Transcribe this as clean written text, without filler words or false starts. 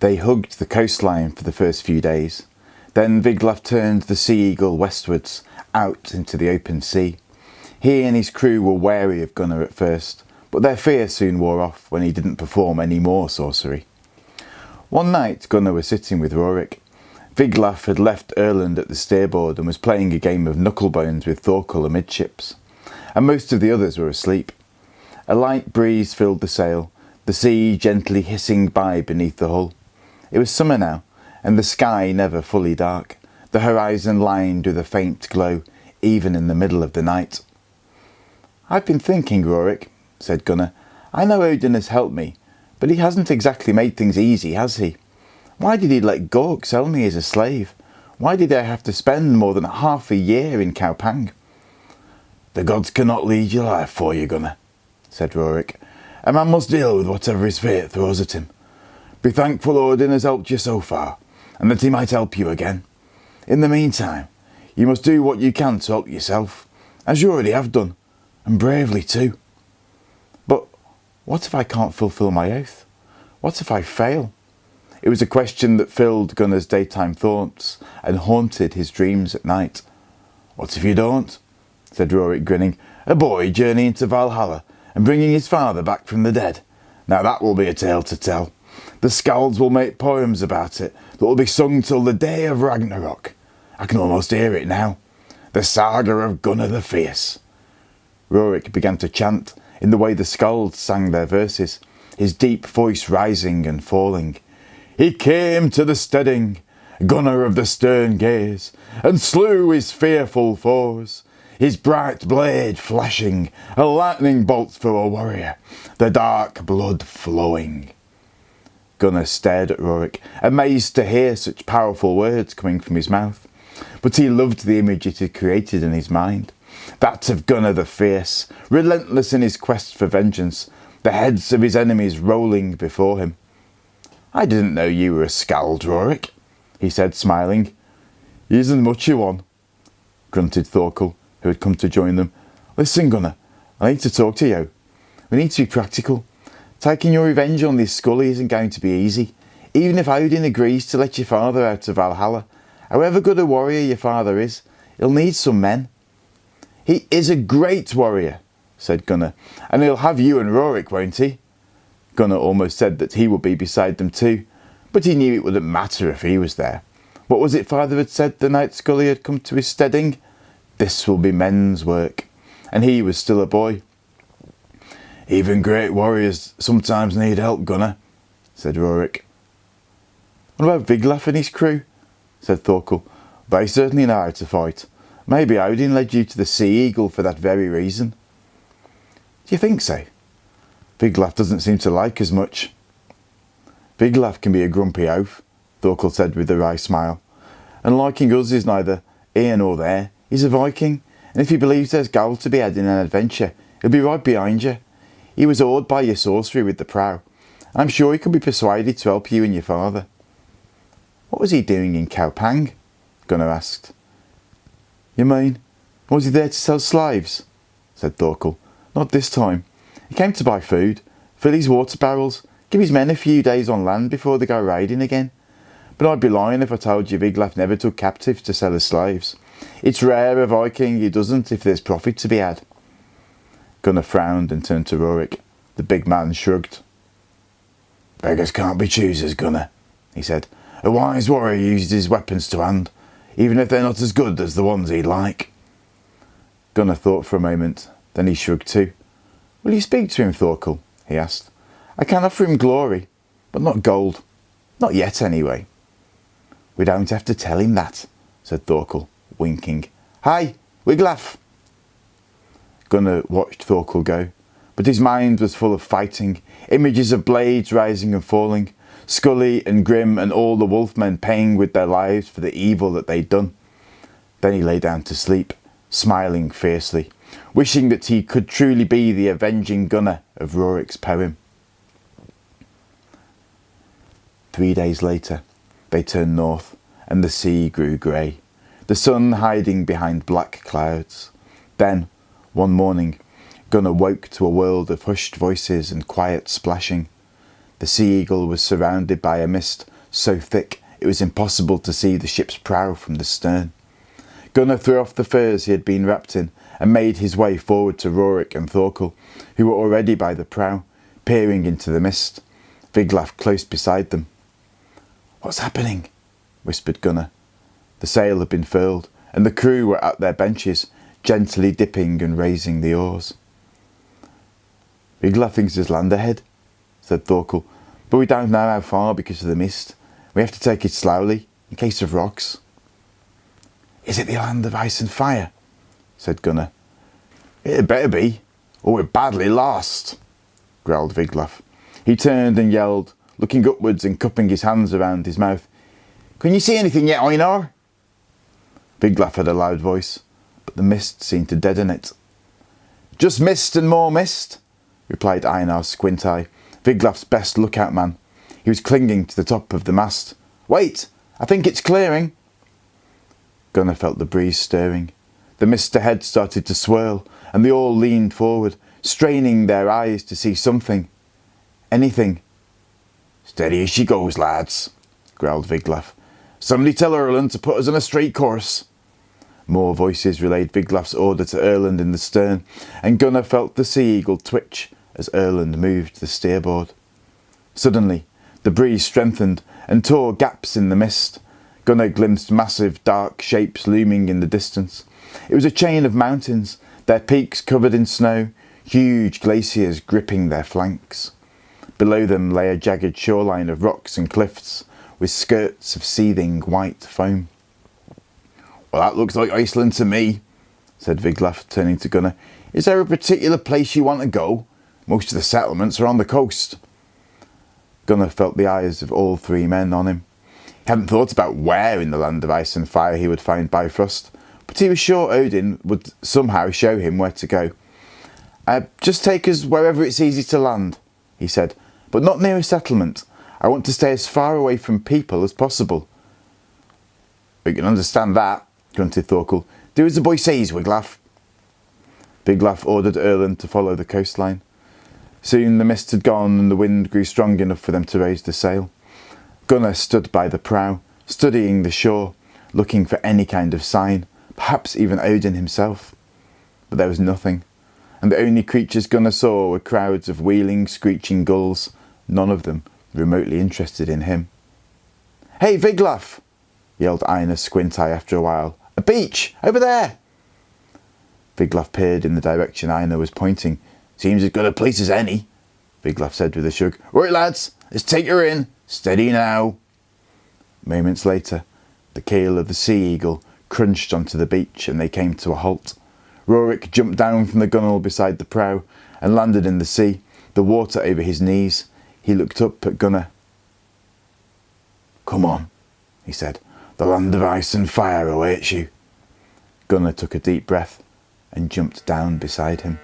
They hugged the coastline for the first few days. Then Wiglaf turned the Sea Eagle westwards, out into the open sea. He and his crew were wary of Gunnar at first, but their fear soon wore off when he didn't perform any more sorcery. One night Gunnar was sitting with Rorik. Wiglaf had left Erland at the steerboard and was playing a game of knucklebones with Thorkel amidships, and most of the others were asleep. A light breeze filled the sail, the sea gently hissing by beneath the hull. It was summer now, and the sky never fully dark, the horizon lined with a faint glow, even in the middle of the night. "I've been thinking, Rorik," said Gunnar. "I know Odin has helped me, but he hasn't exactly made things easy, has he? Why did he let Gork sell me as a slave? Why did I have to spend more than half a year in Kaupang?" "The gods cannot lead your life for you, Gunnar," said Rorik. "A man must deal with whatever his fate throws at him. Be thankful Odin has helped you so far, and that he might help you again. In the meantime, you must do what you can to help yourself, as you already have done, and bravely too." "But what if I can't fulfil my oath? What if I fail?" It was a question that filled Gunnar's daytime thoughts and haunted his dreams at night. "What if you don't?" said Rorik, grinning. "A boy journeying to Valhalla and bringing his father back from the dead. Now that will be a tale to tell. The skalds will make poems about it that will be sung till the day of Ragnarok. I can almost hear it now. The saga of Gunnar the Fierce." Rorik began to chant in the way the skalds sang their verses, his deep voice rising and falling. "He came to the steading, Gunnar of the stern gaze, and slew his fearful foes, his bright blade flashing, a lightning bolt for a warrior, the dark blood flowing." Gunnar stared at Rorik, amazed to hear such powerful words coming from his mouth. But he loved the image it had created in his mind, that of Gunnar the Fierce, relentless in his quest for vengeance, the heads of his enemies rolling before him. "I didn't know you were a skald, Rorik," he said, smiling. "He isn't much of one," grunted Thorkel, who had come to join them. "Listen, Gunnar, I need to talk to you. We need to be practical. Taking your revenge on this Scully isn't going to be easy, even if Odin agrees to let your father out of Valhalla. However good a warrior your father is, he'll need some men." "He is a great warrior," said Gunnar, "and he'll have you and Rorik, won't he?" Gunnar almost said that he would be beside them too, but he knew it wouldn't matter if he was there. What was it father had said the night Scully had come to his steading? This will be men's work, and he was still a boy. "Even great warriors sometimes need help, Gunnar," said Rorik. "What about Wiglaf and his crew?" said Thorkel. "They certainly know how to fight. Maybe Odin led you to the Sea Eagle for that very reason." "Do you think so? Wiglaf doesn't seem to like us much." "Wiglaf can be a grumpy oaf," Thorkel said with a wry smile. "And liking us is neither here nor there. He's a Viking, and if he believes there's gold to be had in an adventure, he'll be right behind you. He was awed by your sorcery with the prow. I'm sure he could be persuaded to help you and your father." "What was he doing in Kaupang?" Gunnar asked. "You mean, was he there to sell slaves?" said Thorkel. "Not this time. He came to buy food, fill his water barrels, give his men a few days on land before they go raiding again. But I'd be lying if I told you Wiglaf never took captives to sell as slaves. It's rare a Viking who doesn't if there's profit to be had." Gunnar frowned and turned to Rorik. The big man shrugged. "Beggars can't be choosers, Gunnar," he said. "A wise warrior uses his weapons to hand, even if they're not as good as the ones he'd like." Gunnar thought for a moment, then he shrugged too. "Will you speak to him, Thorkel?" he asked. "I can offer him glory, but not gold. Not yet, anyway." "We don't have to tell him that," said Thorkel, winking. "Hi, Wiglaf!" Gunnar watched Thorkel go, but his mind was full of fighting, images of blades rising and falling, Scully and Grim and all the wolfmen paying with their lives for the evil that they'd done. Then he lay down to sleep, smiling fiercely, wishing that he could truly be the avenging Gunnar of Rorik's poem. 3 days later, they turned north, and the sea grew grey, the sun hiding behind black clouds. Then, one morning, Gunnar woke to a world of hushed voices and quiet splashing. The Sea Eagle was surrounded by a mist so thick it was impossible to see the ship's prow from the stern. Gunnar threw off the furs he had been wrapped in and made his way forward to Rorik and Thorkel, who were already by the prow, peering into the mist, Wiglaf close beside them. "What's happening?" whispered Gunnar. The sail had been furled, and the crew were at their benches, gently dipping and raising the oars. "Wiglaf thinks there's land ahead," said Thorkel, "but we don't know how far because of the mist. We have to take it slowly, in case of rocks." "Is it the land of ice and fire?" said Gunnar. "It had better be, or we're badly lost," growled Wiglaf. He turned and yelled, looking upwards and cupping his hands around his mouth. "Can you see anything yet, Einar?" Wiglaf had a loud voice, but the mist seemed to deaden it. "Just mist and more mist," replied Einar Squint-Eye, Wiglaf's best lookout man. He was clinging to the top of the mast. "Wait, I think it's clearing." Gunnar felt the breeze stirring. The mist ahead started to swirl, and they all leaned forward, straining their eyes to see something. Anything. "Steady as she goes, lads," growled Wiglaf. "Somebody tell Erland to put us on a straight course." More voices relayed Wiglaf's order to Erland in the stern, and Gunnar felt the Sea Eagle twitch as Erland moved the steerboard. Suddenly, the breeze strengthened and tore gaps in the mist. Gunnar glimpsed massive, dark shapes looming in the distance. It was a chain of mountains, their peaks covered in snow, huge glaciers gripping their flanks. Below them lay a jagged shoreline of rocks and cliffs, with skirts of seething white foam. "Well, that looks like Iceland to me," said Wiglaf, turning to Gunnar. "Is there a particular place you want to go? Most of the settlements are on the coast." Gunnar felt the eyes of all three men on him. He hadn't thought about where in the land of ice and fire he would find Bifrost, but he was sure Odin would somehow show him where to go. Just take us wherever it's easy to land," he said, "but not near a settlement. I want to stay as far away from people as possible." "We can understand that," grunted Thorkel. "Do as the boy says, Wiglaf." Wiglaf ordered Erland to follow the coastline. Soon the mist had gone and the wind grew strong enough for them to raise the sail. Gunnar stood by the prow, studying the shore, looking for any kind of sign, perhaps even Odin himself. But there was nothing, and the only creatures Gunnar saw were crowds of wheeling, screeching gulls, none of them remotely interested in him. "Hey, Wiglaf!" yelled Einar Squint-Eye after a while. "A beach! Over there!" Wiglaf peered in the direction Einar was pointing. "Seems as good a place as any," Wiglaf said with a shrug. "Right, lads, let's take her in. Steady now." Moments later, the keel of the Sea Eagle crunched onto the beach and they came to a halt. Rorik jumped down from the gunwale beside the prow and landed in the sea, the water over his knees. He looked up at Gunnar. "Come on," he said. "The land of ice and fire awaits you." Gunnar took a deep breath and jumped down beside him.